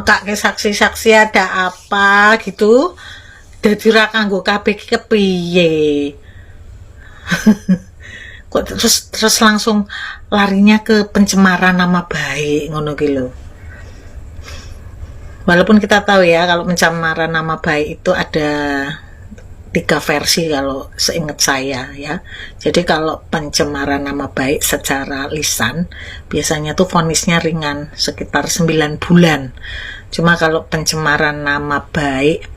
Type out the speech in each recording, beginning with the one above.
nekake saksi-saksi ada apa gitu. Dadi ra kanggo kabeh kepiye. Kok terus langsung larinya ke pencemaran nama baik ngono ki lho. Walaupun kita tahu ya kalau pencemaran nama baik itu ada 3 versi kalau seingat saya ya. Jadi kalau pencemaran nama baik secara lisan biasanya tuh vonisnya ringan sekitar 9 bulan. Cuma kalau pencemaran nama baik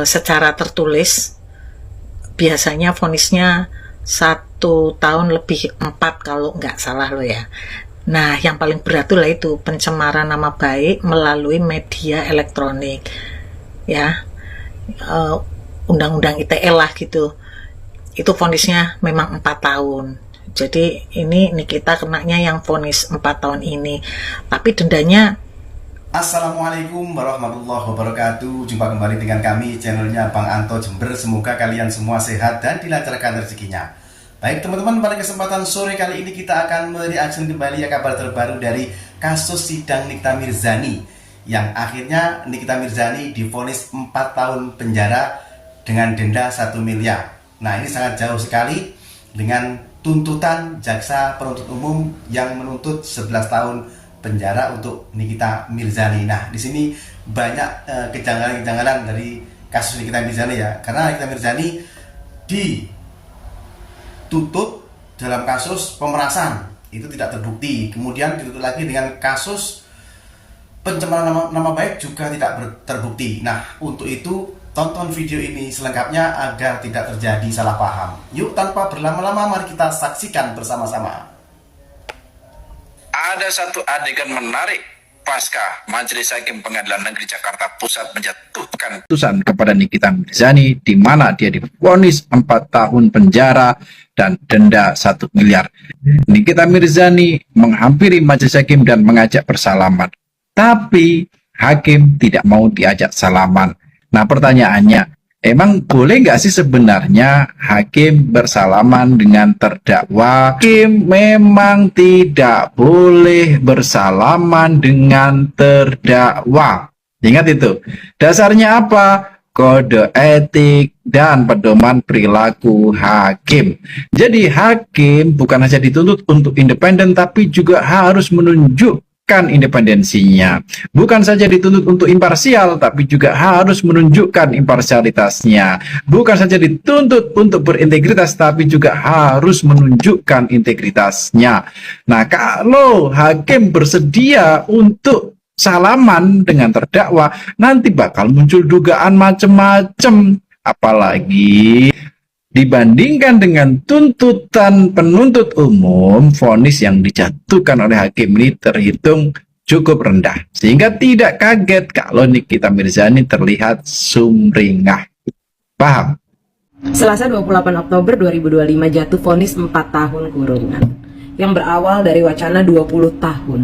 secara tertulis biasanya vonisnya 1 tahun lebih 4 kalau nggak salah loh ya. Nah yang paling berat tuh lah itu pencemaran nama baik melalui media elektronik ya. Undang-undang ITE lah gitu, itu vonisnya memang 4 tahun. Jadi ini Nikita kenanya yang vonis 4 tahun ini, tapi dendanya. Assalamualaikum warahmatullahi wabarakatuh. Jumpa kembali dengan kami, channelnya Bang Anto Jember. Semoga kalian semua sehat dan dilancarkan rezekinya. Baik teman-teman, pada kesempatan sore kali ini kita akan mereaction kembali ya kabar terbaru dari kasus sidang Nikita Mirzani, yang akhirnya Nikita Mirzani divonis 4 tahun penjara dengan denda 1 miliar. Nah ini sangat jauh sekali dengan tuntutan jaksa penuntut umum yang menuntut 11 tahun penjara untuk Nikita Mirzani. Nah di sini banyak kejanggalan-kejanggalan dari kasus Nikita Mirzani ya, karena Nikita Mirzani dituntut dalam kasus pemerasan itu tidak terbukti, kemudian dituntut lagi dengan kasus pencemaran nama baik juga tidak terbukti. Nah untuk itu tonton video ini selengkapnya agar tidak terjadi salah paham. Yuk tanpa berlama-lama mari kita saksikan bersama-sama. Ada satu adegan menarik pasca Majelis Hakim Pengadilan Negeri Jakarta Pusat menjatuhkan putusan kepada Nikita Mirzani, di mana dia divonis 4 tahun penjara dan denda 1 miliar. Nikita Mirzani menghampiri Majelis Hakim dan mengajak bersalaman. Tapi hakim tidak mau diajak salaman. Nah pertanyaannya, emang boleh nggak sih sebenarnya hakim bersalaman dengan terdakwa? Hakim memang tidak boleh bersalaman dengan terdakwa. Ingat itu. Dasarnya apa? Kode etik dan pedoman perilaku hakim. Jadi hakim bukan hanya dituntut untuk independen, tapi juga harus menunjukkan independensinya. Bukan saja dituntut untuk imparsial, tapi juga harus menunjukkan imparsialitasnya. Bukan saja dituntut untuk berintegritas, tapi juga harus menunjukkan integritasnya. Nah, kalau hakim bersedia untuk salaman dengan terdakwa, nanti bakal muncul dugaan macam-macam. Apalagi dibandingkan dengan tuntutan penuntut umum, vonis yang dijatuhkan oleh hakim ini terhitung cukup rendah. Sehingga tidak kaget kalau Nikita Mirzani terlihat sumringah. Paham? Selasa 28 Oktober 2025 jatuh vonis 4 tahun kurungan, yang berawal dari wacana 20 tahun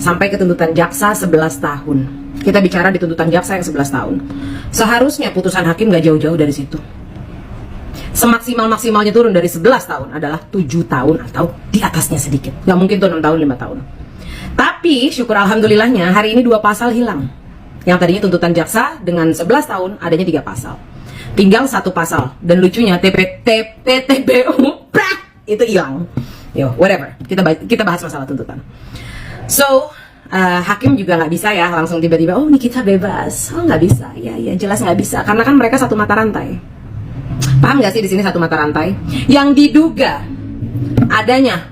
sampai ke tuntutan jaksa 11 tahun. Kita bicara di tuntutan jaksa yang 11 tahun. Seharusnya putusan hakim gak jauh-jauh dari situ. Semaksimal-maksimalnya turun dari 11 tahun adalah 7 tahun atau di atasnya sedikit. Nggak mungkin tuh 6 tahun, 5 tahun. Tapi syukur alhamdulillahnya hari ini 2 pasal hilang. Yang tadinya tuntutan jaksa dengan 11 tahun adanya 3 pasal. Tinggal 1 pasal. Dan lucunya TPTBU itu hilang. Yo, whatever. Kita bahas masalah tuntutan. So, hakim juga nggak bisa ya langsung tiba-tiba, oh Nikita bebas. Oh nggak bisa. Ya jelas nggak bisa. Karena kan mereka satu mata rantai. Paham gak sih di sini satu mata rantai yang diduga adanya,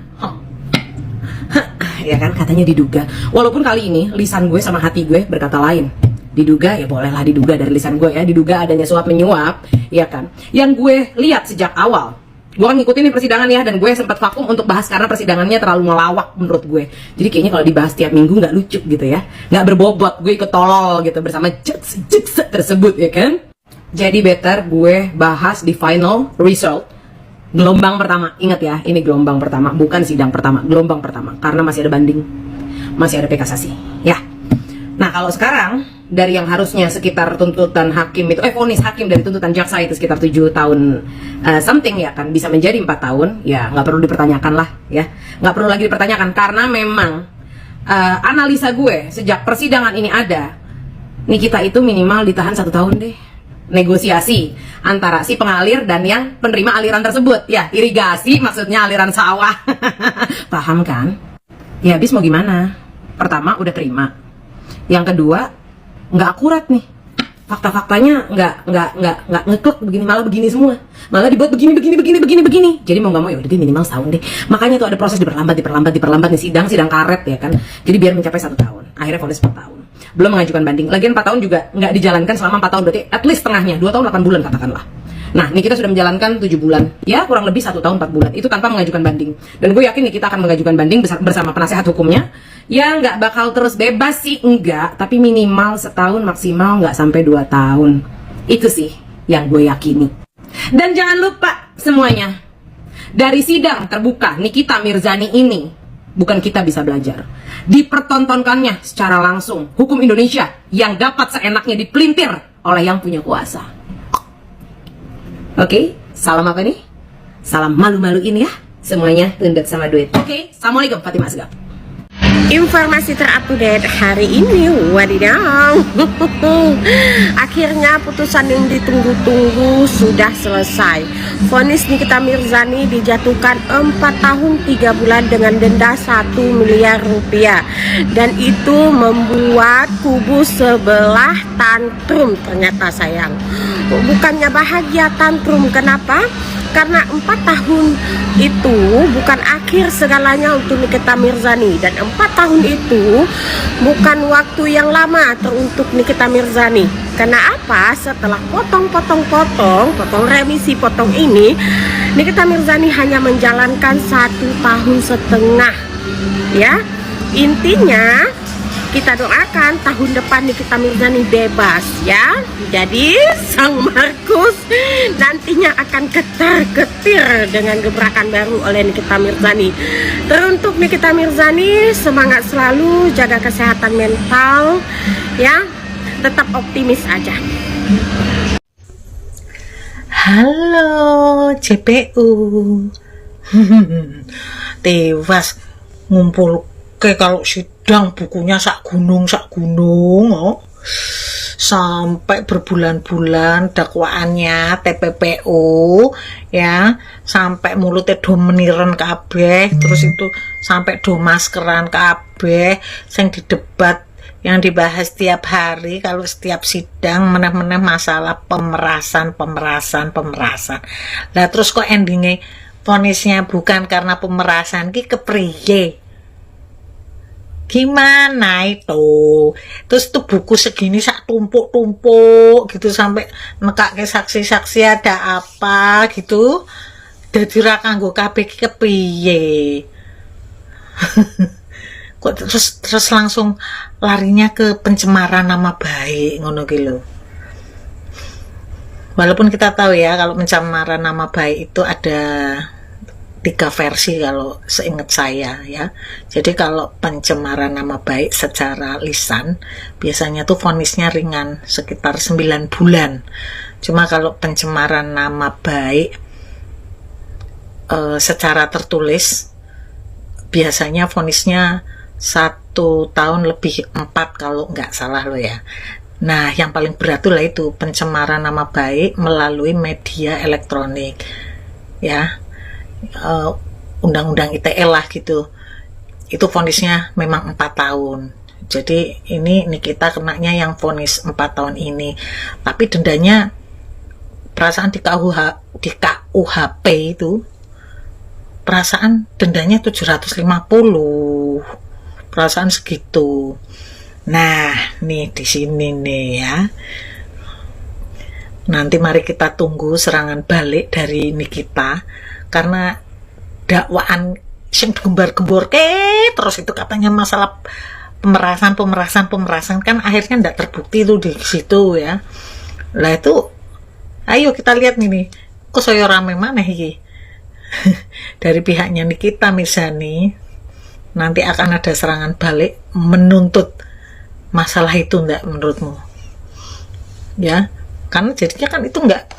ya kan katanya diduga. Walaupun kali ini lisan gue sama hati gue berkata lain. Diduga ya bolehlah diduga dari lisan gue ya. Diduga adanya suap menyuap, ya kan. Yang gue lihat sejak awal, gue kan ngikutin nih persidangan ya, dan gue sempat vakum untuk bahas karena persidangannya terlalu melawak menurut gue. Jadi kayaknya kalau dibahas tiap minggu nggak lucu gitu ya, nggak berbobot. Gue ikut tolol gitu bersama jaksa tersebut ya kan. Jadi better gue bahas di final result gelombang pertama. Ingat ya, ini gelombang pertama, bukan sidang pertama, gelombang pertama. Karena masih ada banding, masih ada PK kasasi ya. Nah kalau sekarang dari yang harusnya sekitar tuntutan hakim itu, vonis hakim dari tuntutan jaksa itu sekitar 7 tahun something ya kan, bisa menjadi 4 tahun. Ya nggak perlu dipertanyakan lah ya, nggak perlu lagi dipertanyakan. Karena memang analisa gue sejak persidangan ini ada, Nikita itu minimal ditahan 1 tahun deh. Negosiasi antara si pengalir dan yang penerima aliran tersebut. Ya, irigasi maksudnya aliran sawah. Paham kan? Ya habis mau gimana? Pertama udah terima. Yang kedua nggak akurat nih. Fakta-faktanya nggak ngeklek begini, malah begini semua. Malah dibuat begini. Jadi mau nggak mau ya udah minimal setahun deh. Makanya tuh ada proses diperlambat nih, sidang karet ya kan. Jadi biar mencapai 1 tahun. Akhirnya vonis 4 tahun. Belum mengajukan banding. Lagian 4 tahun juga nggak dijalankan selama 4 tahun, berarti at least setengahnya, 2 tahun 8 bulan katakanlah. Nah, ini kita sudah menjalankan 7 bulan. Ya, kurang lebih 1 tahun 4 bulan. Itu tanpa mengajukan banding. Dan gue yakin nih kita akan mengajukan banding bersama penasehat hukumnya. Ya, nggak bakal terus bebas sih, enggak. Tapi minimal setahun, maksimal nggak sampai 2 tahun. Itu sih yang gue yakini. Dan jangan lupa semuanya, dari sidang terbuka Nikita Mirzani ini, bukan kita bisa belajar, dipertontonkannya secara langsung hukum Indonesia yang dapat seenaknya dipelintir oleh yang punya kuasa. Oke, salam apa nih? Salam malu-maluin ya. Semuanya tunduk sama duit. Oke, assalamualaikum, Fatimah Asgaf. Informasi terupdate hari ini, wadidaw. Akhirnya putusan yang ditunggu-tunggu sudah selesai. Vonis Nikita Mirzani dijatuhkan 4 tahun 3 bulan dengan denda 1 miliar rupiah. Dan itu membuat kubu sebelah tantrum ternyata sayang. Bukannya bahagia, tantrum. Kenapa? Karena 4 tahun itu bukan akhir segalanya untuk Nikita Mirzani. Dan 4 tahun itu bukan waktu yang lama untuk Nikita Mirzani. Karena apa? Setelah potong remisi potong ini, Nikita Mirzani hanya menjalankan 1 tahun setengah. Ya, intinya kita doakan tahun depan Nikita Mirzani bebas ya. Jadi Sang Markus nantinya akan ketar-ketir dengan gebrakan baru oleh Nikita Mirzani. Teruntuk Nikita Mirzani, semangat selalu, jaga kesehatan mental ya. Tetap optimis aja. Halo JPU. Tewas ngumpul ke kalau sidang bukunya sak gunung oh. Sampai berbulan-bulan dakwaannya TPPU ya, sampai mulutnya do meniren kabeh, terus itu sampai do maskeran kabeh, sing didebat yang dibahas tiap hari kalau setiap sidang meneh-meneh masalah pemerasan. Lah terus kok endingnya vonisnya bukan karena pemerasan, ki kepriye? Gimana itu? Terus tuh buku segini sak tumpuk gitu sampai nekake saksi-saksi ada apa gitu. Dadi ra kanggo kabeh kepiye. Kok terus langsung larinya ke pencemaran nama baik ngono ki lho. Walaupun kita tahu ya kalau pencemaran nama baik itu ada 3 versi kalau seingat saya ya. Jadi kalau pencemaran nama baik secara lisan biasanya tuh vonisnya ringan sekitar 9 bulan. Cuma kalau pencemaran nama baik secara tertulis biasanya vonisnya 1 tahun lebih 4 kalau nggak salah loh ya. Nah yang paling berat tuh lah itu pencemaran nama baik melalui media elektronik ya. Undang-undang ITE lah gitu, itu vonisnya memang 4 tahun. Jadi ini Nikita kenanya yang vonis 4 tahun ini, tapi dendanya perasaan di KUHP itu perasaan dendanya 750, perasaan segitu. Nah nih di sini nih ya, nanti mari kita tunggu serangan balik dari Nikita. Karena dakwaan sing gembar-gembor terus itu katanya masalah pemerasan kan akhirnya tidak terbukti itu di situ ya. Lah itu ayo kita lihat nih kok saya rame mana iki. Dari pihaknya Nikita Mirzani nanti akan ada serangan balik menuntut masalah itu enggak menurutmu? Ya, karena jadinya kan itu enggak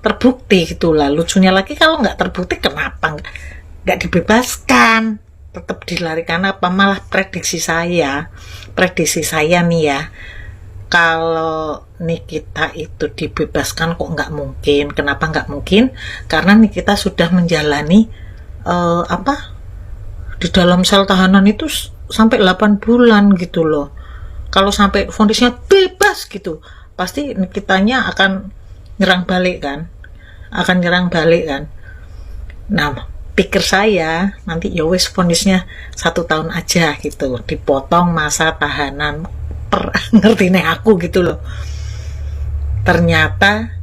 terbukti gitu lah. Lucunya lagi kalau nggak terbukti kenapa nggak dibebaskan tetap dilarikan apa, malah prediksi saya nih ya, kalau Nikita itu dibebaskan kok nggak mungkin. Kenapa nggak mungkin? Karena Nikita sudah menjalani di dalam sel tahanan itu sampai 8 bulan gitu loh. Kalau sampai vonisnya bebas gitu, pasti Nikitanya akan nyerang balik kan. Nah, pikir saya nanti ya wis vonisnya 1 tahun aja gitu, dipotong masa tahanan ngerti nih aku gitu loh. Ternyata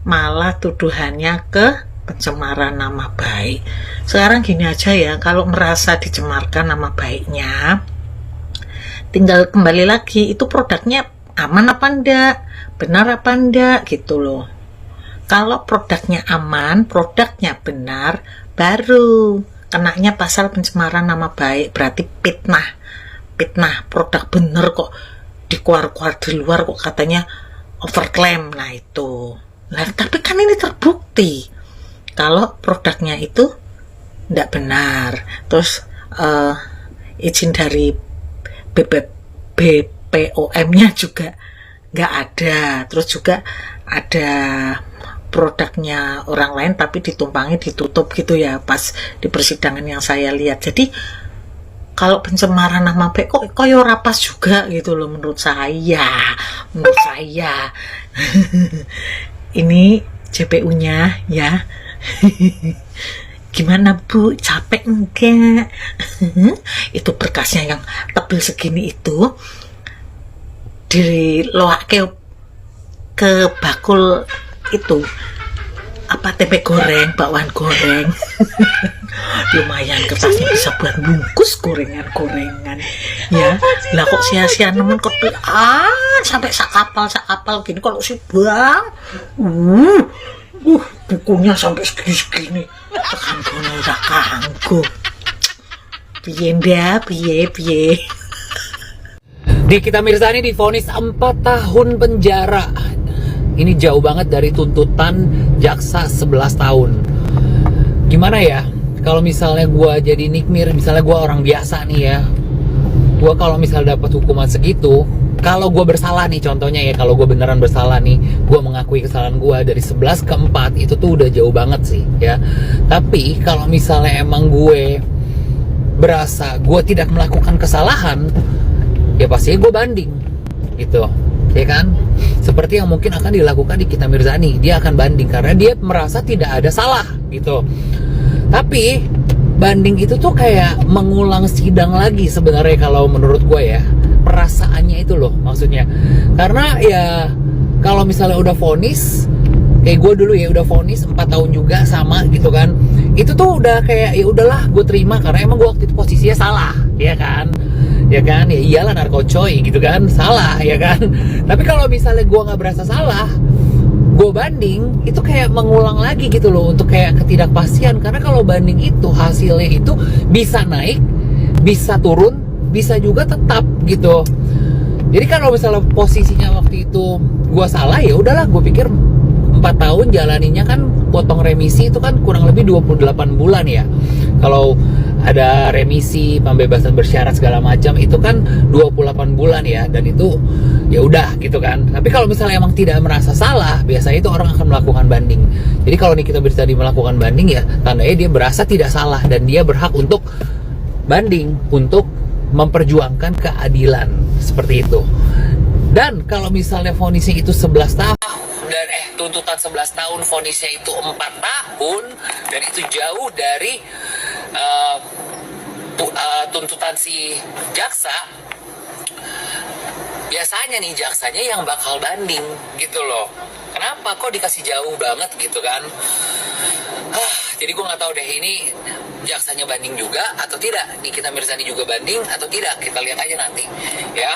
malah tuduhannya ke pencemaran nama baik. Sekarang gini aja ya, kalau merasa dicemarkan nama baiknya, tinggal kembali lagi itu produknya aman apa enggak, benar apa enggak gitu loh. Kalau produknya aman, produknya benar, baru kenanya pasal pencemaran nama baik. Berarti fitnah produk bener kok dikeluar-keluar di luar kok katanya overclaim. Nah itu, tapi kan ini terbukti kalau produknya itu tidak benar. Terus izin dari BPOM-nya juga nggak ada. Terus juga ada produknya orang lain tapi ditumpangi, ditutup gitu ya pas di persidangan yang saya lihat. Jadi kalau pencemaran nama baik kok koyo rapas juga gitu loh menurut saya. Ini JPU-nya ya. Gimana Bu, capek enggak? Itu berkasnya yang tebel segini itu diloake ke bakul itu tempe goreng, bakwan goreng. Lumayan kertasnya bisa buat bungkus gorengan ya. Lah kok sia-sia nemen kopian sampai sak kapal gini. Kalau si Bang bukunya sampai segini tekan kono udah kanggo. Piye Nikita Mirzani divonis 4 tahun penjara. Ini jauh banget dari tuntutan jaksa 11 tahun. Gimana ya, kalau misalnya gue jadi Nikmir, misalnya gue orang biasa nih ya, gue kalau misalnya dapat hukuman segitu, kalau gue bersalah nih contohnya ya, kalau gue beneran bersalah nih, gue mengakui kesalahan gue dari 11 ke 4, itu tuh udah jauh banget sih ya. Tapi kalau misalnya emang gue berasa gue tidak melakukan kesalahan, ya pasti gue banding gitu ya kan, seperti yang mungkin akan dilakukan Nikita Mirzani. Dia akan banding karena dia merasa tidak ada salah gitu. Tapi banding itu tuh kayak mengulang sidang lagi sebenarnya kalau menurut gue ya, perasaannya itu loh maksudnya. Karena ya kalau misalnya udah vonis kayak gue dulu ya, udah vonis 4 tahun juga sama gitu kan, itu tuh udah kayak ya udahlah gue terima karena emang gue waktu itu posisinya salah ya kan, ya iyalah narkocoy gitu kan, salah ya kan. Tapi kalau misalnya gue nggak berasa salah, gue banding, itu kayak mengulang lagi gitu loh, untuk kayak ketidakpastian. Karena kalau banding itu hasilnya itu bisa naik, bisa turun, bisa juga tetap gitu. Jadi kalau misalnya posisinya waktu itu gue salah, ya udahlah, gue pikir 4 tahun jalaninya kan potong remisi itu kan kurang lebih 28 bulan ya. Kalau ada remisi, pembebasan bersyarat segala macam itu kan 28 bulan ya, dan itu ya udah gitu kan. Tapi kalau misalnya emang tidak merasa salah, biasanya itu orang akan melakukan banding. Jadi kalau Nikita Mirzani melakukan banding ya tandanya dia berasa tidak salah dan dia berhak untuk banding, untuk memperjuangkan keadilan seperti itu. Dan kalau misalnya vonisnya itu 11 tahun dan tuntutan 11 tahun, vonisnya itu 4 tahun, dan itu jauh dari tuntutan si jaksa, biasanya nih jaksanya yang bakal banding gitu loh. Kenapa kok dikasih jauh banget gitu kan? Jadi gue nggak tahu deh ini jaksanya banding juga atau tidak, Nikita Mirzani juga banding atau tidak, kita lihat aja nanti ya.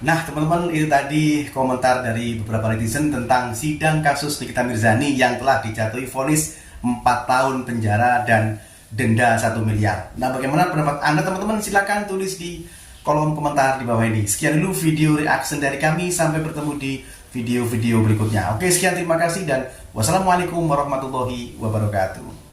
Nah teman-teman, itu tadi komentar dari beberapa netizen tentang sidang kasus Nikita Mirzani yang telah dijatuhi vonis 4 tahun penjara dan denda 1 miliar. Nah bagaimana pendapat Anda teman-teman? Silahkan tulis di kolom komentar di bawah ini. Sekian dulu video reaction dari kami, sampai bertemu di video-video berikutnya. Oke, sekian, terima kasih dan wassalamualaikum warahmatullahi wabarakatuh.